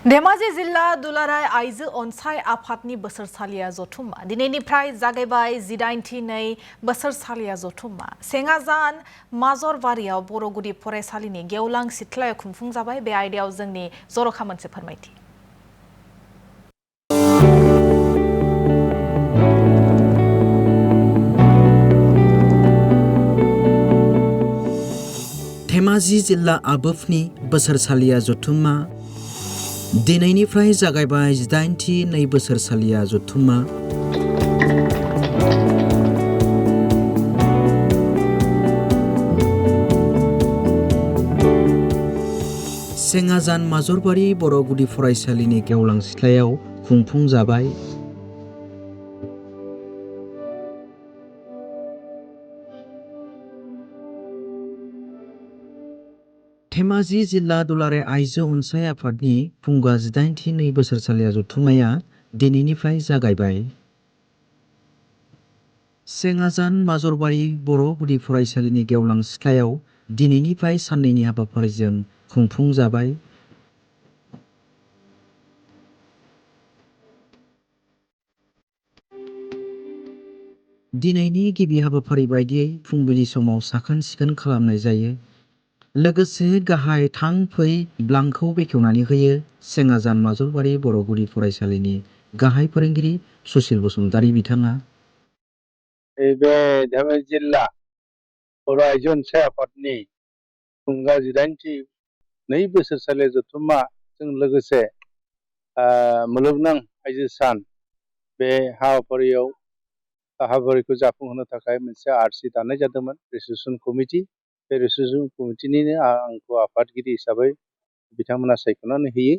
धेमाजि जिल्ला दुलाराय आइजो अनसाय आफादनि बोसोरसालिया जथुम्मा दिनैनिफ्राय जागायबाय 18 बोसोरसालिया जथुम्मा सेंगाजान माजरबारियाव बर' गुदि फरायसालिनि गेवलां सिथ्लायाव खुंफुंजाबाय। बे आयदायाव जोंनि जर'खा मोनसे फोरमायथि। धेमाजि जिल्ला आबवफनि बोसोरसालिया जथुम्मा दिनैनिफ्राय जागायबाय 18 बोसोरसालिया जथुम्मा सेंगाजान माजरबारि बर' गुदि फरायसालिनि गेवलां सिथ्लायाव खुंफुंजाबाय। धेमाजि जिल्ला दुलाराय आइजो अनसाय आफादनि फुंगा 18 बोसोरसालिया जथुम्माया दिनैनिफ्राय जागायबाय। सेंगाजान माजरबारि बर' गुदि फरायसालिनि गेवलां सिथ्लायाव दिनैनिफ्राय साननैनि हाबाफारिजों खुंफुंजाबाय। दिनैनि गिबि हाबाफारि बायदियै फुंबिलि समाव साखोन सिखोन खालामनाय जायो। लोगोसे गाहाय थां फै ब्लांकखौ बेखेवनानै होयो सेंगाजान माजरबारि बर' गुदि फरायसालिनि गाहाय फोरोंगिरि सुसिल बसुमतारी बिथाङा। बे धेमाजि जिल्ला बर' आइजो अनसाय आफादनि फुंगा 18 बोसोरसालिया जथुम्माजों लोगोसे मुलुगनां आइजो सान बे हाबाफारिखौ जाफुंहोनो थाखाय मोनसे आरसि दानाय जादोंमोन रिसेपसन कमिटि। बे रिसेपसन कमिटिनिनो आंखौ आफादगिरि हिसाबै बिथांमोना सायख'नानै होयो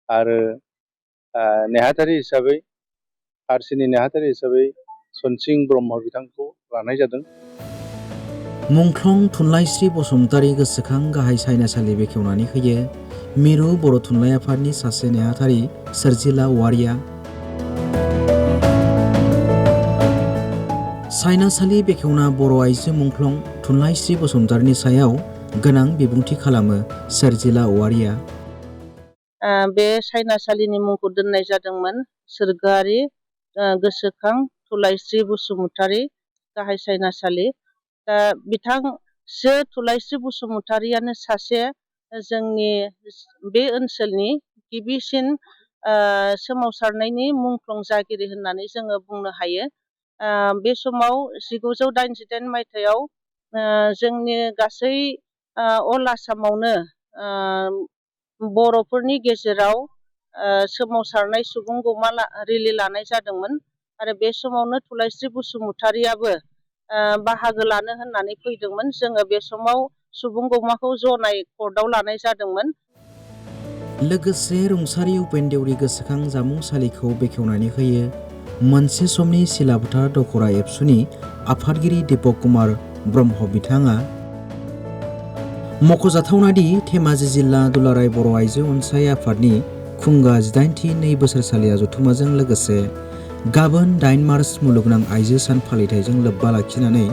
आरो नेहाथारि हिसाबै आरसिनि नेहाथारि हिसाबै सनसिं ब्रह्म बिथांखौ लानाय जादों। मुंख्लं थुनलाइस्रि बसुमतारी गोसोखां गाहाय सायनासालि बेखेवनानै होयो मिरु बर' थुनलाइ आफादनि सासे नेहाथारि सोरजिला औवारिया। सायनासालि बेखेवना बर' आइजो मुंख्लं थुनलाइस्रि बसुमतारीनि सायाव गोनां बिबुंथि खालामो सोरजिला औवारिया। बे सायनासालिनि मुंखौ दोननाय जादोंमोन सोरगोआरि गोसोखां थुनलाइस्रि बसुमतारी गाहाय सायनासालि। बिथां थुनलाइस्रि बसुमतारीयानो सासे जोंनि बे ओनसोलनि गिबिसिन सोमावसारनायनि मुंख्लं जागिरि होननानै जोङो बुंनो हायो। बे समाव 1988 मायथाइयाव जोंनि गासै अल आसामावनो बर'फोरनि गेजेराव सोमावसारनाय सुबुं गौमा रेलि लानाय जादोंमोन आरो बे समावनो थुनलाइस्रि बसुमतारीयाबो बाहागो लानो होननानै फैदोंमोन। जोङो बे समाव सुबुं गौमाखौ जनाय कर्टआव लानाय जादोंमोन। लोगोसे रुंसारि उपेन देउरि गोसोखां जामुंसालिखौ बेखेवनानै होयो मोनसे समनि सिलाफोथार दखरा एबसुनि आफादगिरि दीपक कुमार ब्रह्म बिथाङा। मख'जाथावनादि धेमाजि जिल्ला दुलाराय बर' आइजो अनसाय आफादनि खुंगा 18 बोसोरसालिया जथुम्माजों लोगोसे गाबोन 8 मार्च मुलुगनां आइजो सान फालिथायजों लोब्बा लाखिनानै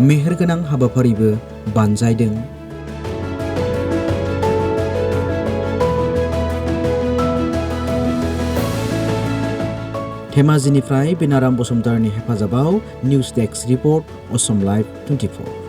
मेहेरगोनां हाबाफारिबो बानजायदों। धेमाजिनिफ्राय बेनाराम बसुमतारीनि हेफाजाबाव news desk report Assam live 24।